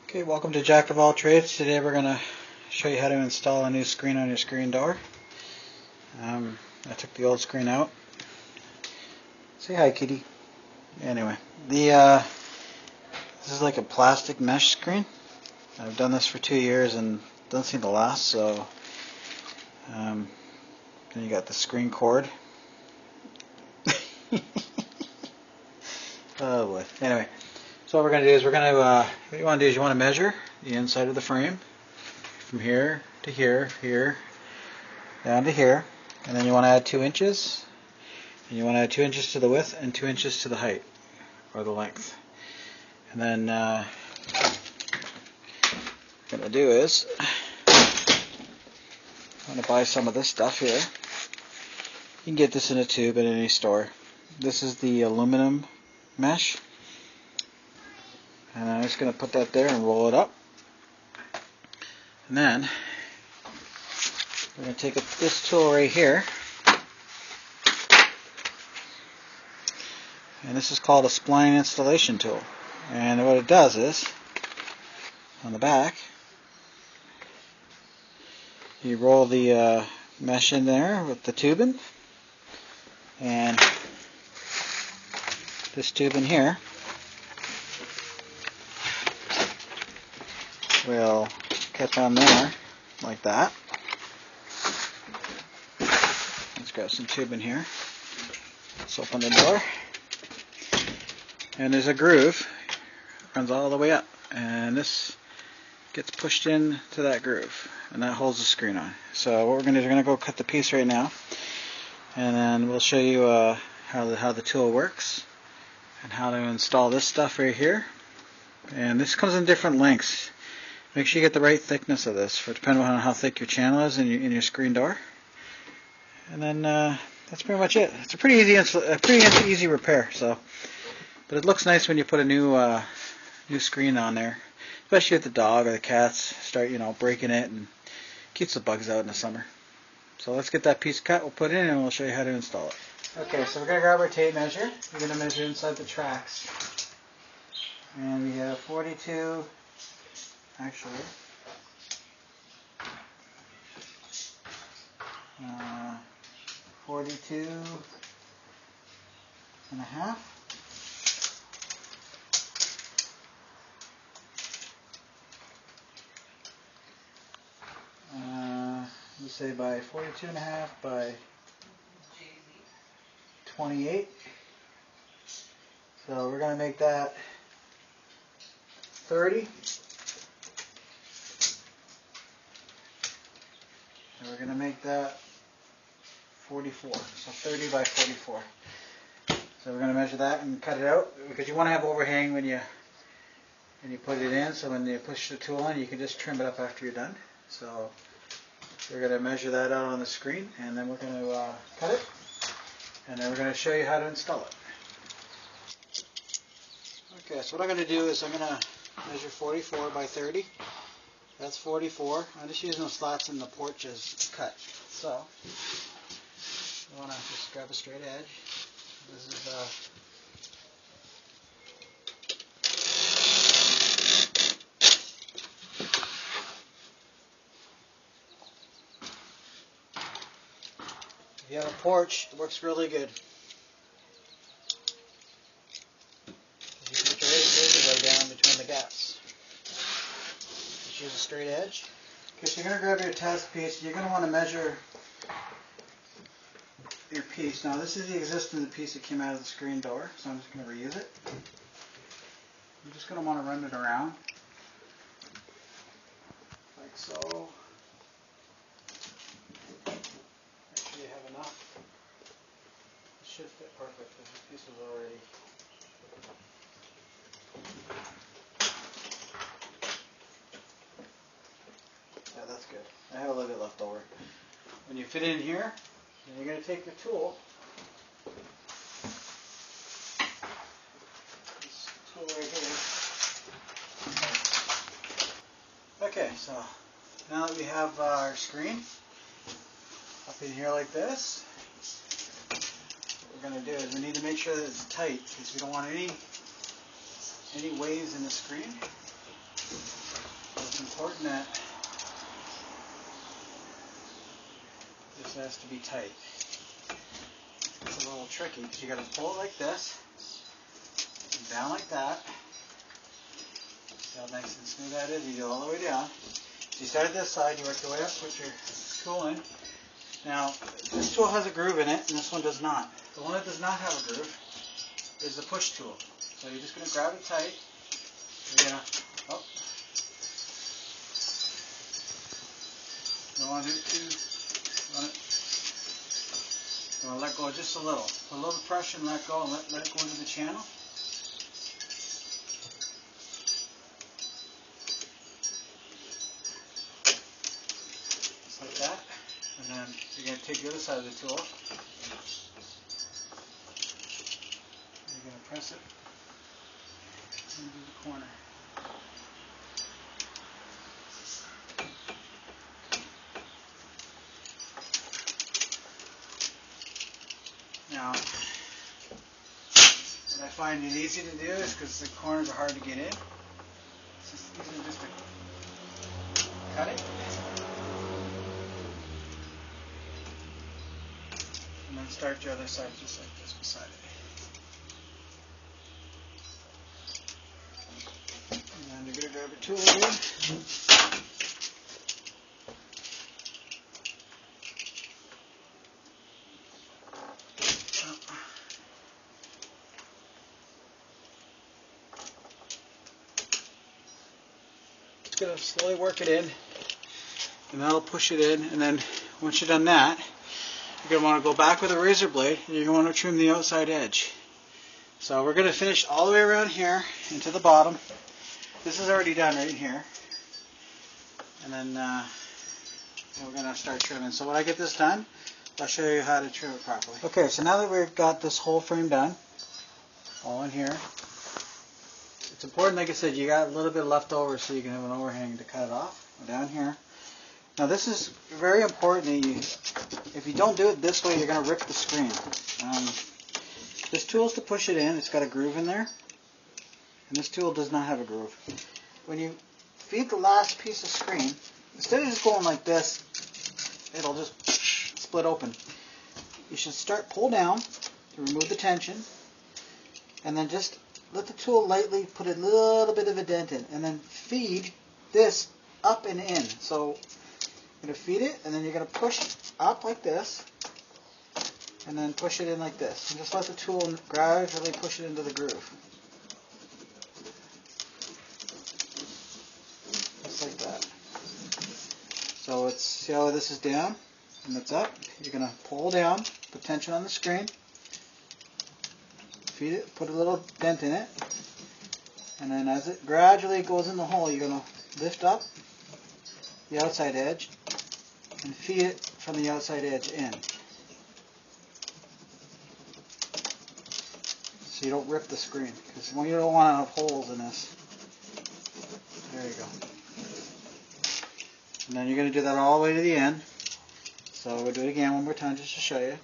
Okay, welcome to Jack of all trades. Today we're going to show you how to install a new screen on your screen door. I took the old screen out. Say hi, kitty. Anyway, this is like a plastic mesh screen. I've done this for 2 years and it doesn't seem to last, so then you got the screen cord. Oh boy. Anyway, so what we're going to do is what you want to do is you want to measure the inside of the frame from here to here, down to here, and then you want to add 2 inches, and you want to add 2 inches to the width and 2 inches to the height, or the length. And then what I'm going to do is I'm going to buy some of this stuff here. You can get this in a tube at any store. This is the aluminum mesh. And I'm just going to put that there and roll it up. And then we're going to take this tool right here. And this is called a spline installation tool. And what it does is, on the back, you roll the mesh in there with the tubing. And this tube in here will catch on there like that. Let's grab some tube in here. Let's open the door. And there's a groove. Runs all the way up. And this gets pushed into that groove. And that holds the screen on. So what we're going to do is we're going to go cut the piece right now. And then we'll show you how the tool works. And how to install this stuff right here. And this comes in different lengths. Make sure you get the right thickness of this, depending on how thick your channel is in your screen door. And then that's pretty much it. It's a pretty easy repair. But it looks nice when you put a new screen on there, especially if the dog or the cats start breaking it, and keeps the bugs out in the summer. So let's get that piece cut. We'll put it in and we'll show you how to install it. Okay, so we're going to grab our tape measure. We're going to measure inside the tracks. And we have 42, actually, 42 and a half. Let's say by 42 and a half by 28. So we're going to make that 30. And we're going to make that 44. So 30 by 44. So we're going to measure that and cut it out, because you want to have overhang when you put it in, so when you push the tool in, you can just trim it up after you're done. So we're going to measure that out on the screen, and then we're going to cut it, and then we're going to show you how to install it. Okay, so what I'm going to do is I'm going to measure 44 by 30. That's 44. I'm just using the slats in the porch as cut. So you want to just grab a straight edge. This is if you have a porch, it works really good. You can get your razor blade down between the gaps. Just use a straight edge. Okay, so you're going to grab your test piece. You're going to want to measure your piece. Now this is the existing piece that came out of the screen door, so I'm just going to reuse it. I'm just going to want to run it around like so. You have enough. It should fit perfect because this piece is already. Yeah, that's good. I have a little bit left over. When you fit in here, then you're going to take the tool. This tool right here. Okay, so now that we have our screen up in here like this, what we're going to do is we need to make sure that it's tight, because we don't want any waves in the screen. it's important that this has to be tight. It's a little tricky because you got to pull it like this, and down like that. See how nice and smooth that is? You go all the way down. So you start at this side, you work your way up, put your tool in. Now, this tool has a groove in it, and this one does not. The one that does not have a groove is the push tool. So you're just going to grab it tight. You're going to, oh. You don't want to do it too, you want to let go just a little. Put a little pressure and let go, and let it go into the channel. Just like that. And then you're going to take the other side of the tool. You're going to press it into the corner. Now, what I find it easy to do is because the corners are hard to get in. It's just easy just to cut it. And then start your other side just like this beside it. And then you're going to grab a tool again. Just going to slowly work it in, and that'll push it in. And then once you've done that, you're going to want to go back with a razor blade, and you're going to want to trim the outside edge. So we're going to finish all the way around here into the bottom. This is already done right here. And then we're going to start trimming. So when I get this done, I'll show you how to trim it properly. Okay, so now that we've got this whole frame done, all in here, it's important, like I said, you got a little bit left over so you can have an overhang to cut it off. Down here. Now this is very important that if you don't do it this way, you're going to rip the screen. This tool is to push it in. It's got a groove in there. And this tool does not have a groove. When you feed the last piece of screen, instead of just going like this, it'll just split open. You should pull down to remove the tension, and then just let the tool lightly put a little bit of a dent in, and then feed this up and in. So you're going to feed it, and then you're going to push up like this, and then push it in like this. And just let the tool gradually push it into the groove. Just like that. So see how this is down and it's up? You're going to pull down, put tension on the screen, feed it, put a little dent in it, and then as it gradually goes in the hole, you're going to lift up the outside edge and feed it from the outside edge in. So you don't rip the screen, because you don't want to have holes in this. There you go. And then you're going to do that all the way to the end. So we'll do it again one more time just to show you.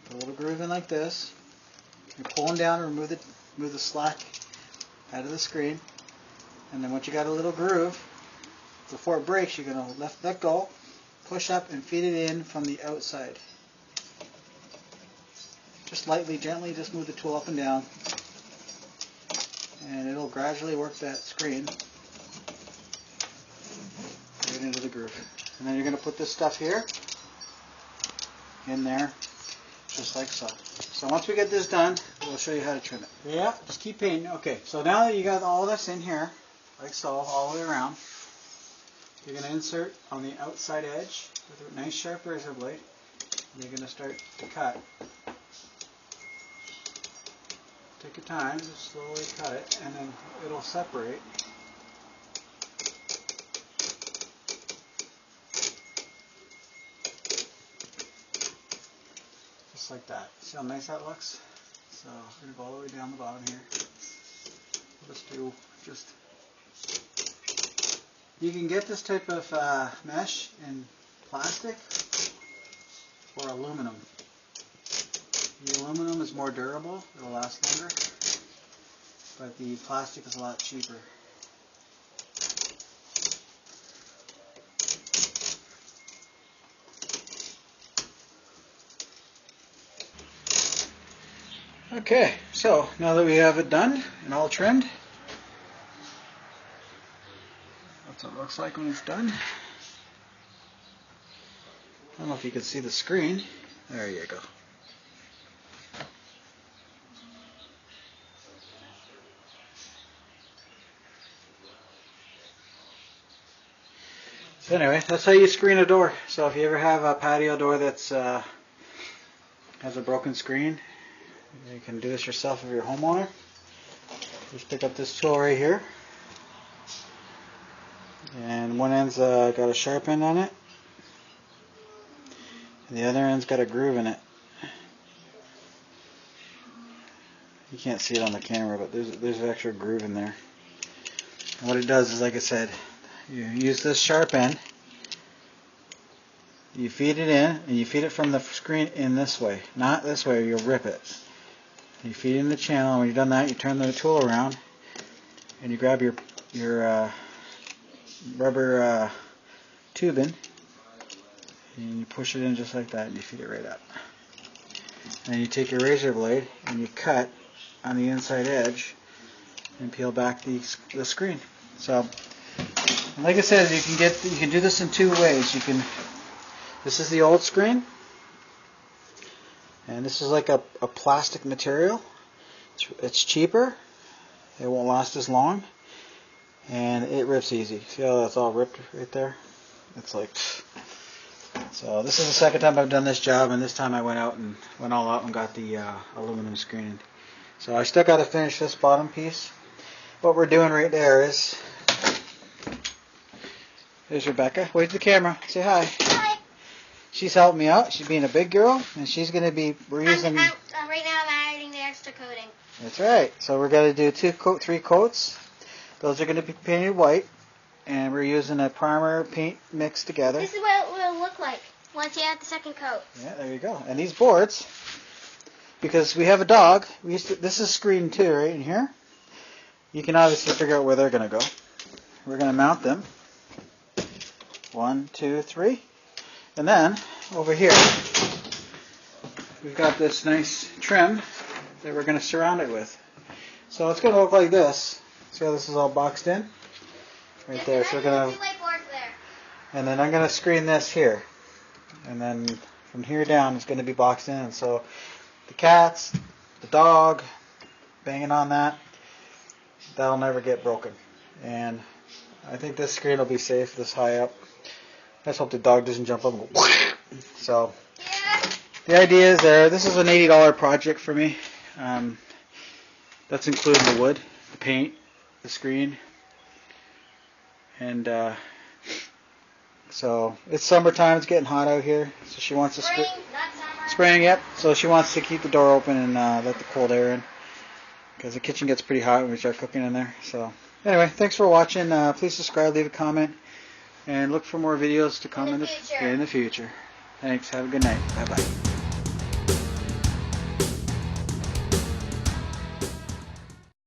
Put a little groove in like this. You're pulling down and remove the slack out of the screen. And then once you got a little groove, before it breaks, you're going to let go, push up, and feed it in from the outside. Just lightly, gently, just move the tool up and down, and it'll gradually work that screen right into the groove. And then you're going to put this stuff here in there, just like so. So once we get this done, we'll show you how to trim it. Yeah, just keep painting. Okay, so now that you got all this in here, like so, all the way around, you're going to insert on the outside edge with a nice sharp razor blade, and you're going to start to cut. Take your time, just slowly cut it, and then it'll separate. Just like that. See how nice that looks? So we're going to go all the way down the bottom here. You can get this type of mesh in plastic or aluminum. The aluminum is more durable, it'll last longer, but the plastic is a lot cheaper. Okay, so now that we have it done and all trimmed, that's what it looks like when it's done. I don't know if you can see the screen. There you go. So anyway, that's how you screen a door. So if you ever have a patio door that's has a broken screen, you can do this yourself if you're a homeowner. Just pick up this tool right here, and one end's got a sharp end on it, and the other end's got a groove in it. You can't see it on the camera, but there's an extra groove in there. And what it does is, like I said, you use this sharp end, you feed it in, and you feed it from the screen in this way, not this way, or you'll rip it. You feed it in the channel, and when you've done that, you turn the tool around, and you grab your rubber tubing, and you push it in just like that, and you feed it right up. And then you take your razor blade, and you cut on the inside edge, and peel back the screen. So, like I said, you can do this in two ways. This is the old screen, and this is like a plastic material. It's cheaper. It won't last as long, and it rips easy. See how that's all ripped right there? It's like, so this is the second time I've done this job, and this time I went all out and got the aluminum screen. So I still got to finish this bottom piece. What we're doing right there is, there's Rebecca. Wave to the camera. Say hi. Hi. She's helping me out. She's being a big girl, and she's going to be, we're using... right now I'm adding the extra coating. That's right. So we're going to do three coats. Those are going to be painted white, and we're using a primer paint mixed together. This is what it will look like once you add the second coat. Yeah, there you go. And these boards, because we have a dog, this is screen too, right in here. You can obviously figure out where they're going to go. We're going to mount them. 1, 2, 3. And then, over here, we've got this nice trim that we're going to surround it with. So it's going to look like this. See how this is all boxed in? Right there. So we're going to... And then I'm going to screen this here. And then from here down, it's going to be boxed in. And so the cats, the dog, banging on that, that'll never get broken. And I think this screen will be safe this high up. Let's hope the dog doesn't jump up and go. So the idea is there. This is an $80 project for me. That's including the wood, the paint, the screen, and so it's summertime. It's getting hot out here, so she wants to spring. Yep. So she wants to keep the door open and let the cold air in, because the kitchen gets pretty hot when we start cooking in there. So anyway, thanks for watching. Please subscribe, leave a comment, and look for more videos to come in the future. Thanks. Have a good night. Bye-bye.